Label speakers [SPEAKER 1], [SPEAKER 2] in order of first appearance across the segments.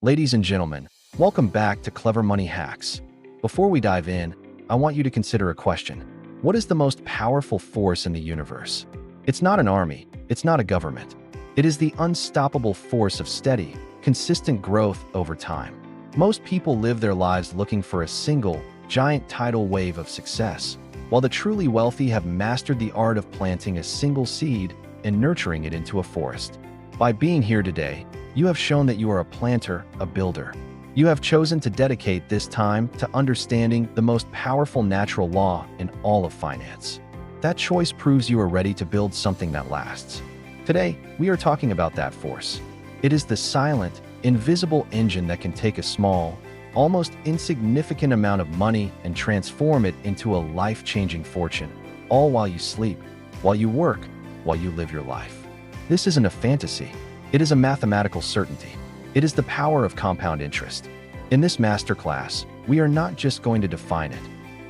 [SPEAKER 1] Ladies and gentlemen, welcome back to Clever Money Hacks. Before we dive in, I want you to consider a question. What is the most powerful force in the universe? It's not an army, it's not a government. It is the unstoppable force of steady, consistent growth over time. Most people live their lives looking for a single, giant tidal wave of success, while the truly wealthy have mastered the art of planting a single seed and nurturing it into a forest. By being here today, you have shown that you are a planter, a builder. You have chosen to dedicate this time to understanding the most powerful natural law in all of finance. That choice proves you are ready to build something that lasts. Today, we are talking about that force. It is the silent, invisible engine that can take a small, almost insignificant amount of money and transform it into a life-changing fortune, all while you sleep, while you work, while you live your life. This isn't a fantasy. It is a mathematical certainty. It is the power of compound interest. In this masterclass, we are not just going to define it.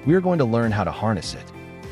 [SPEAKER 1] We are going to learn how to harness it.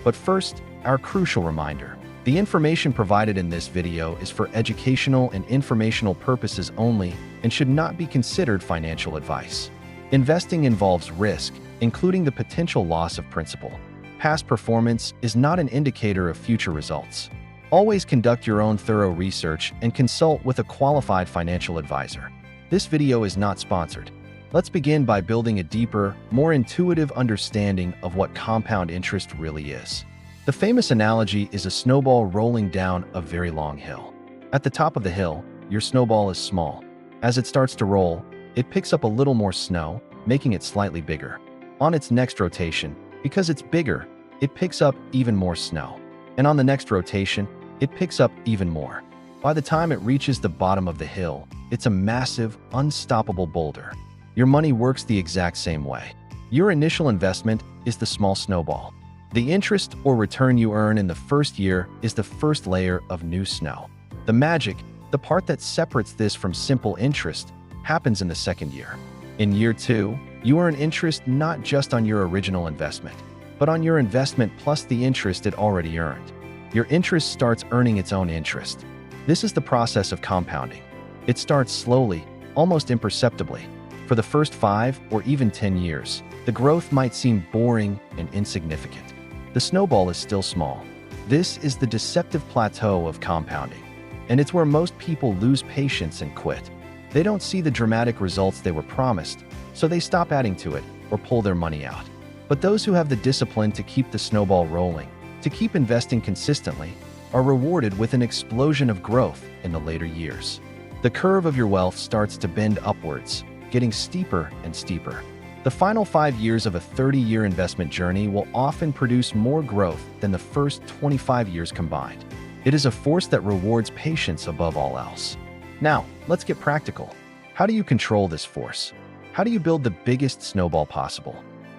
[SPEAKER 1] But first, our crucial reminder. The information provided in this video is for educational and informational purposes only and should not be considered financial advice. Investing involves risk, including the potential loss of principal. Past performance is not an indicator of future results. Always conduct your own thorough research and consult with a qualified financial advisor. This video is not sponsored. Let's begin by building a deeper, more intuitive understanding of what compound interest really is. The famous analogy is a snowball rolling down a very long hill. At the top of the hill, your snowball is small. As it starts to roll, it picks up a little more snow, making it slightly bigger. On its next rotation, because it's bigger, it picks up even more snow. And on the next rotation, it picks up even more. By the time it reaches the bottom of the hill, it's a massive, unstoppable boulder. Your money works the exact same way. Your initial investment is the small snowball. The interest or return you earn in the first year is the first layer of new snow. The magic, the part that separates this from simple interest, happens in the second year. In year 2, you earn interest not just on your original investment, but on your investment plus the interest it already earned. Your interest starts earning its own interest. This is the process of compounding. It starts slowly, almost imperceptibly. For the first 5 or even 10 years, the growth might seem boring and insignificant. The snowball is still small. This is the deceptive plateau of compounding, and it's where most people lose patience and quit. They don't see the dramatic results they were promised, so they stop adding to it or pull their money out. But those who have the discipline to keep the snowball rolling, to keep investing consistently, are rewarded with an explosion of growth in the later years. The curve of your wealth starts to bend upwards, getting steeper and steeper. The final 5 years of a 30-year investment journey will often produce more growth than the first 25 years combined. It is a force that rewards patience above all else. Now, let's get practical. How do you control this force? How do you build the biggest snowball possible?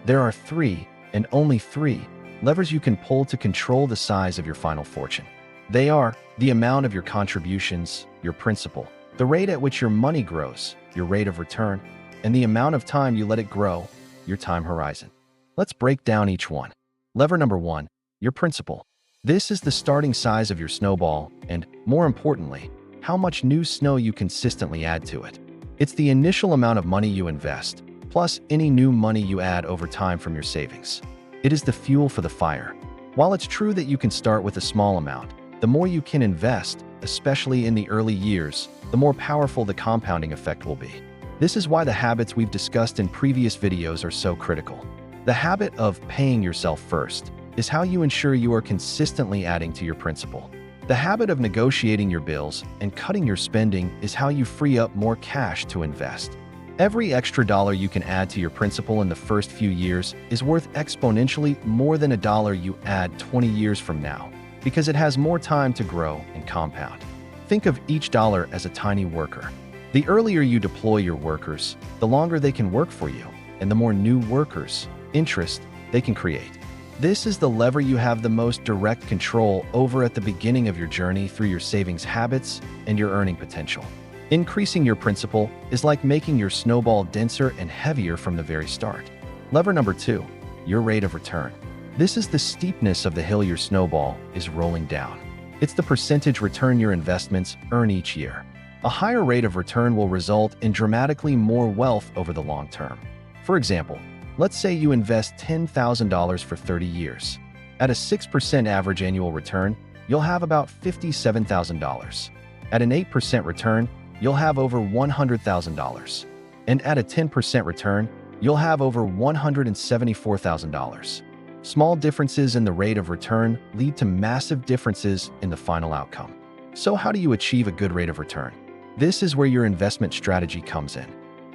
[SPEAKER 1] There are 3, and only 3, levers you can pull to control the size of your final fortune. They are the amount of your contributions, your principal, the rate at which your money grows, your rate of return, and the amount of time you let it grow, your time horizon. Let's break down each one. Lever number 1, your principal. This is the starting size of your snowball and, more importantly, how much new snow you consistently add to it. It's the initial amount of money you invest, plus any new money you add over time from your savings. It is the fuel for the fire. While it's true that you can start with a small amount, the more you can invest, especially in the early years, the more powerful the compounding effect will be. This is why the habits we've discussed in previous videos are so critical. The habit of paying yourself first is how you ensure you are consistently adding to your principal. The habit of negotiating your bills and cutting your spending is how you free up more cash to invest. Every extra dollar you can add to your principal in the first few years is worth exponentially more than a dollar you add 20 years from now, because it has more time to grow and compound. Think of each dollar as a tiny worker. The earlier you deploy your workers, the longer they can work for you, and the more new workers, interest, they can create. This is the lever you have the most direct control over at the beginning of your journey through your savings habits and your earning potential. Increasing your principal is like making your snowball denser and heavier from the very start. Lever number 2, your rate of return. This is the steepness of the hill your snowball is rolling down. It's the percentage return your investments earn each year. A higher rate of return will result in dramatically more wealth over the long term. For example, let's say you invest $10,000 for 30 years. At a 6% average annual return, you'll have about $57,000. At an 8% return, you'll have over $100,000. And at a 10% return, you'll have over $174,000. Small differences in the rate of return lead to massive differences in the final outcome. So how do you achieve a good rate of return? This is where your investment strategy comes in.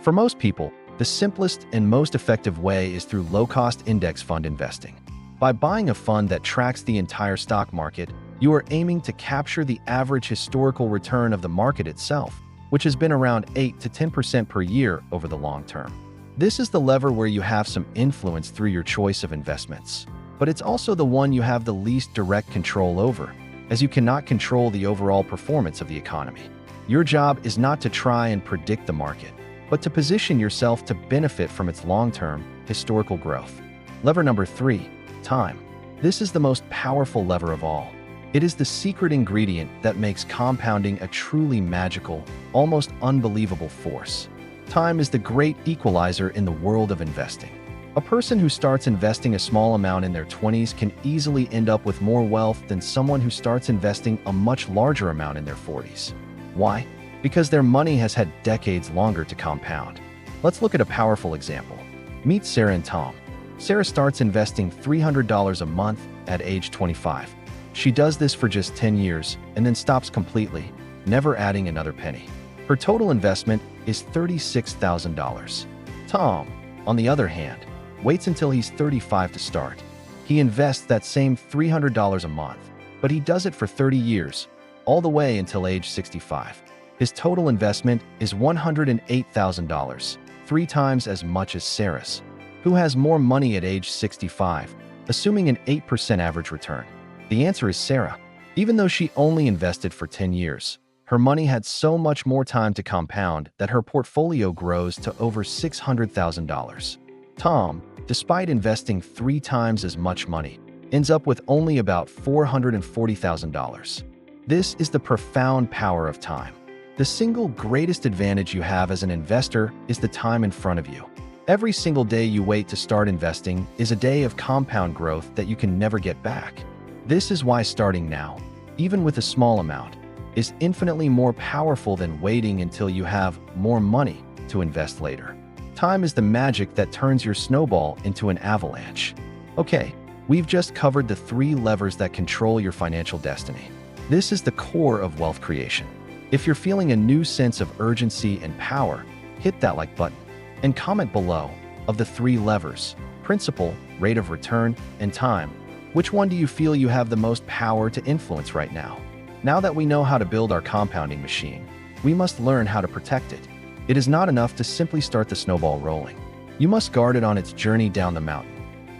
[SPEAKER 1] For most people, the simplest and most effective way is through low-cost index fund investing. By buying a fund that tracks the entire stock market, you are aiming to capture the average historical return of the market itself, which has been around 8 to 10% per year over the long term. This is the lever where you have some influence through your choice of investments. But it's also the one you have the least direct control over, as you cannot control the overall performance of the economy. Your job is not to try and predict the market, but to position yourself to benefit from its long-term, historical growth. Lever number 3, time. This is the most powerful lever of all. It is the secret ingredient that makes compounding a truly magical, almost unbelievable force. Time is the great equalizer in the world of investing. A person who starts investing a small amount in their 20s can easily end up with more wealth than someone who starts investing a much larger amount in their 40s. Why? Because their money has had decades longer to compound. Let's look at a powerful example. Meet Sarah and Tom. Sarah starts investing $300 a month at age 25. She does this for just 10 years and then stops completely, never adding another penny. Her total investment is $36,000. Tom, on the other hand, waits until he's 35 to start. He invests that same $300 a month, but he does it for 30 years, all the way until age 65. His total investment is $108,000, 3 times as much as Sarah's. Who has more money at age 65, assuming an 8% average return? The answer is Sarah. Even though she only invested for 10 years, her money had so much more time to compound that her portfolio grows to over $600,000. Tom, despite investing 3 times as much money, ends up with only about $440,000. This is the profound power of time. The single greatest advantage you have as an investor is the time in front of you. Every single day you wait to start investing is a day of compound growth that you can never get back. This is why starting now, even with a small amount, is infinitely more powerful than waiting until you have more money to invest later. Time is the magic that turns your snowball into an avalanche. Okay, we've just covered the 3 levers that control your financial destiny. This is the core of wealth creation. If you're feeling a new sense of urgency and power, hit that like button and comment below. Of the 3 levers, principal, rate of return, and time, which one do you feel you have the most power to influence right now? Now that we know how to build our compounding machine, we must learn how to protect it. It is not enough to simply start the snowball rolling. You must guard it on its journey down the mountain.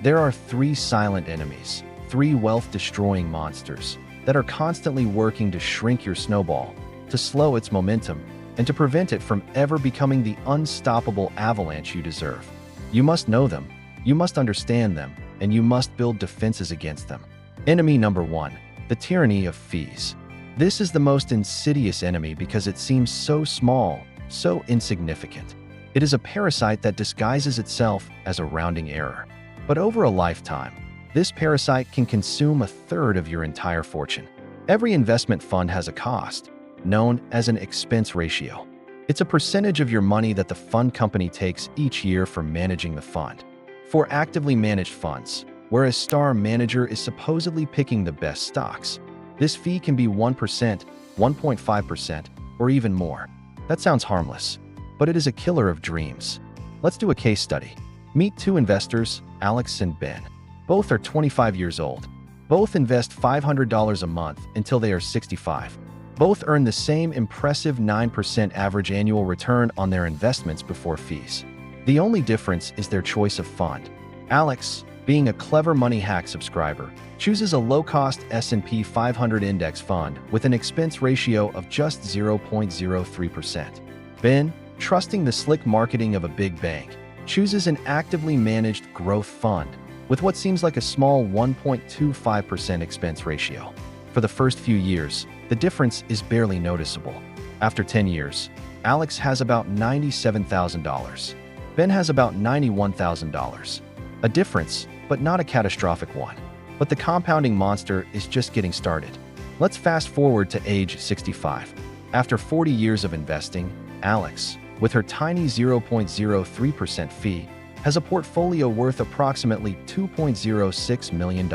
[SPEAKER 1] There are 3 silent enemies, 3 wealth-destroying monsters that are constantly working to shrink your snowball, to slow its momentum, and to prevent it from ever becoming the unstoppable avalanche you deserve. You must know them, you must understand them, and you must build defenses against them. Enemy number 1, the tyranny of fees. This is the most insidious enemy because it seems so small, so insignificant. It is a parasite that disguises itself as a rounding error. But over a lifetime, this parasite can consume 1/3 of your entire fortune. Every investment fund has a cost, known as an expense ratio. It's a percentage of your money that the fund company takes each year for managing the fund. For actively managed funds, where a star manager is supposedly picking the best stocks, this fee can be 1%, 1.5%, or even more. That sounds harmless, but it is a killer of dreams. Let's do a case study. Meet 2 investors, Alex and Ben. Both are 25 years old. Both invest $500 a month until they are 65. Both earn the same impressive 9% average annual return on their investments before fees. The only difference is their choice of fund. Alex, being a Clever Money Hack subscriber, chooses a low-cost S&P 500 index fund with an expense ratio of just 0.03%. Ben, trusting the slick marketing of a big bank, chooses an actively managed growth fund with what seems like a small 1.25% expense ratio. For the first few years, the difference is barely noticeable. After 10 years, Alex has about $97,000. Ben has about $91,000. A difference, but not a catastrophic one. But the compounding monster is just getting started. Let's fast forward to age 65. After 40 years of investing, Alex, with her tiny 0.03% fee, has a portfolio worth approximately $2.06 million.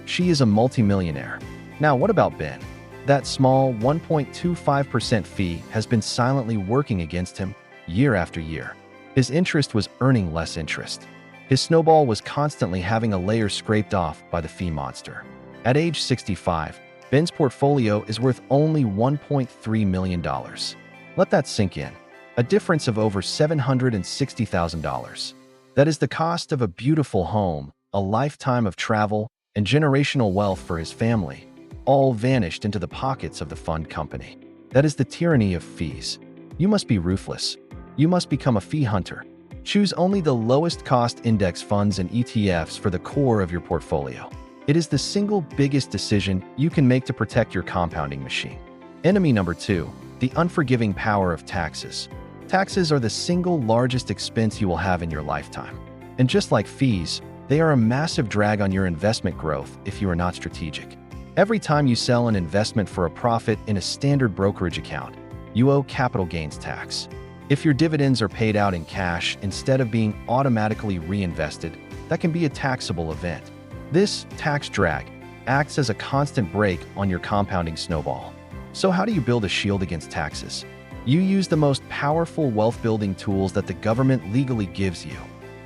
[SPEAKER 1] She is a multimillionaire. Now, what about Ben? That small 1.25% fee has been silently working against him year after year. His interest was earning less interest. His snowball was constantly having a layer scraped off by the fee monster. At age 65, Ben's portfolio is worth only $1.3 million. Let that sink in. A difference of over $760,000. That is the cost of a beautiful home, a lifetime of travel, and generational wealth for his family, all vanished into the pockets of the fund company. That is the tyranny of fees. You must be ruthless. You must become a fee hunter. Choose only the lowest cost index funds and ETFs for the core of your portfolio. It is the single biggest decision you can make to protect your compounding machine. Enemy number 2, the unforgiving power of taxes. Taxes are the single largest expense you will have in your lifetime. And just like fees, they are a massive drag on your investment growth if you are not strategic. Every time you sell an investment for a profit in a standard brokerage account, you owe capital gains tax. If your dividends are paid out in cash instead of being automatically reinvested, that can be a taxable event. This tax drag acts as a constant brake on your compounding snowball. So how do you build a shield against taxes? You use the most powerful wealth-building tools that the government legally gives you: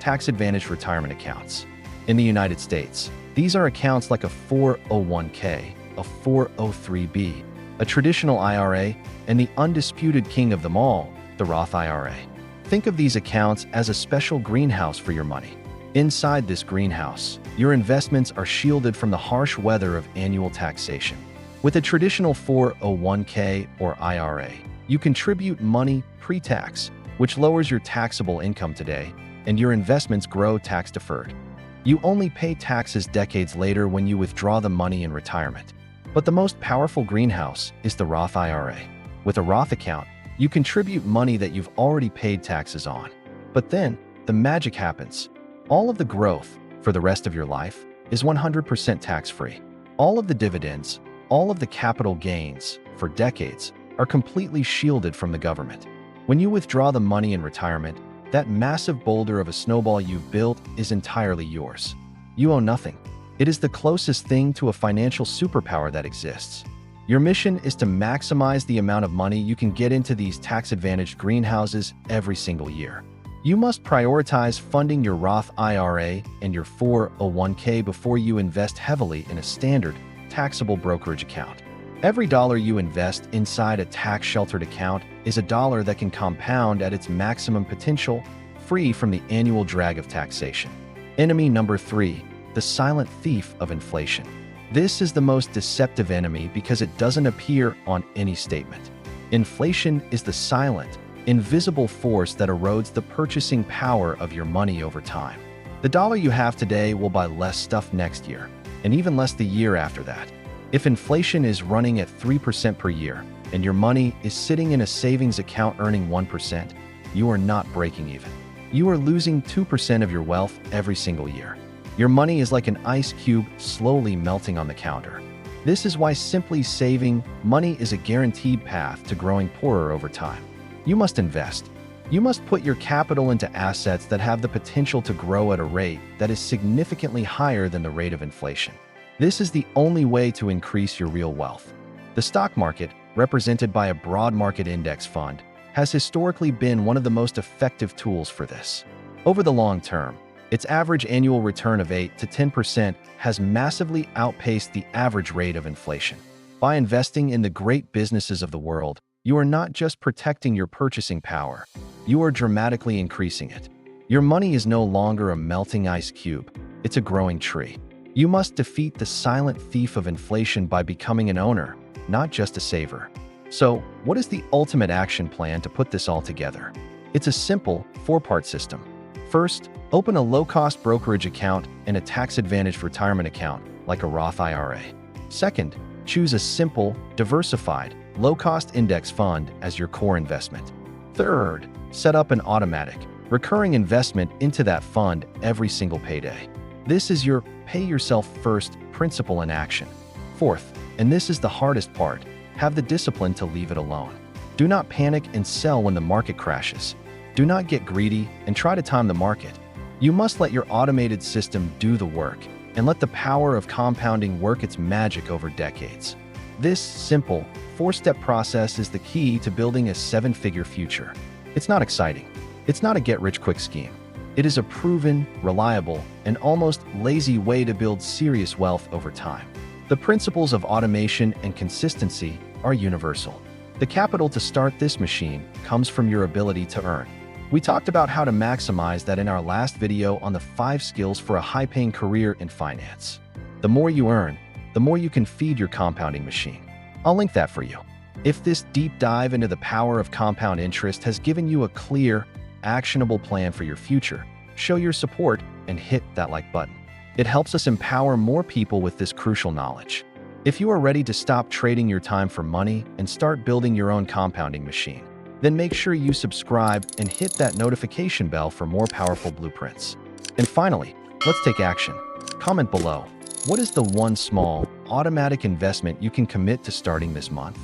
[SPEAKER 1] tax-advantaged retirement accounts. In the United States, these are accounts like a 401k, a 403b, a traditional IRA, and the undisputed king of them all, the Roth IRA. Think of these accounts as a special greenhouse for your money. Inside this greenhouse, your investments are shielded from the harsh weather of annual taxation. With a traditional 401k or IRA, you contribute money pre-tax, which lowers your taxable income today, and your investments grow tax-deferred. You only pay taxes decades later when you withdraw the money in retirement. But the most powerful greenhouse is the Roth IRA. With a Roth account, you contribute money that you've already paid taxes on. But then, the magic happens. All of the growth, for the rest of your life, is 100% tax-free. All of the dividends, all of the capital gains, for decades, are completely shielded from the government. When you withdraw the money in retirement, that massive boulder of a snowball you've built is entirely yours. You owe nothing. It is the closest thing to a financial superpower that exists. Your mission is to maximize the amount of money you can get into these tax-advantaged greenhouses every single year. You must prioritize funding your Roth IRA and your 401k before you invest heavily in a standard, taxable brokerage account. Every dollar you invest inside a tax-sheltered account is a dollar that can compound at its maximum potential, free from the annual drag of taxation. Enemy number 3, the silent thief of inflation. This is the most deceptive enemy because it doesn't appear on any statement. Inflation is the silent, invisible force that erodes the purchasing power of your money over time. The dollar you have today will buy less stuff next year, and even less the year after that. If inflation is running at 3% per year, and your money is sitting in a savings account earning 1%, you are not breaking even. You are losing 2% of your wealth every single year. Your money is like an ice cube slowly melting on the counter. This is why simply saving money is a guaranteed path to growing poorer over time. You must invest. You must put your capital into assets that have the potential to grow at a rate that is significantly higher than the rate of inflation. This is the only way to increase your real wealth. The stock market, represented by a broad market index fund, has historically been one of the most effective tools for this. Over the long term, its average annual return of 8 to 10% has massively outpaced the average rate of inflation. By investing in the great businesses of the world, you are not just protecting your purchasing power, you are dramatically increasing it. Your money is no longer a melting ice cube, it's a growing tree. You must defeat the silent thief of inflation by becoming an owner, not just a saver. So, what is the ultimate action plan to put this all together? It's a simple, 4-part system. First, open a low-cost brokerage account and a tax-advantaged retirement account, like a Roth IRA. Second, choose a simple, diversified, low-cost index fund as your core investment. Third, set up an automatic, recurring investment into that fund every single payday. This is your pay-yourself-first principle in action. Fourth, and this is the hardest part, have the discipline to leave it alone. Do not panic and sell when the market crashes. Do not get greedy and try to time the market. You must let your automated system do the work and let the power of compounding work its magic over decades. This simple, four-step process is the key to building a seven-figure future. It's not exciting. It's not a get-rich-quick scheme. It is a proven, reliable, and almost lazy way to build serious wealth over time. The principles of automation and consistency are universal. The capital to start this machine comes from your ability to earn. We talked about how to maximize that in our last video on the 5 skills for a high-paying career in finance. The more you earn, the more you can feed your compounding machine. I'll link that for you. If this deep dive into the power of compound interest has given you a clear, actionable plan for your future, show your support and hit that like button. It helps us empower more people with this crucial knowledge. If you are ready to stop trading your time for money and start building your own compounding machine, then make sure you subscribe and hit that notification bell for more powerful blueprints. And finally, let's take action. Comment below, what is the one small, automatic investment you can commit to starting this month?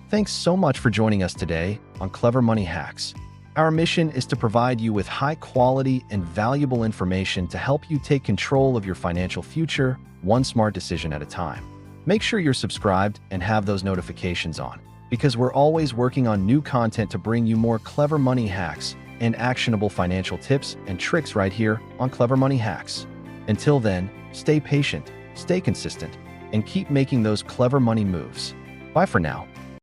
[SPEAKER 1] Thanks so much for joining us today on Clever Money Hacks. Our mission is to provide you with high-quality and valuable information to help you take control of your financial future, one smart decision at a time. Make sure you're subscribed and have those notifications on, because we're always working on new content to bring you more clever money hacks and actionable financial tips and tricks right here on Clever Money Hacks. Until then, stay patient, stay consistent, and keep making those clever money moves. Bye for now.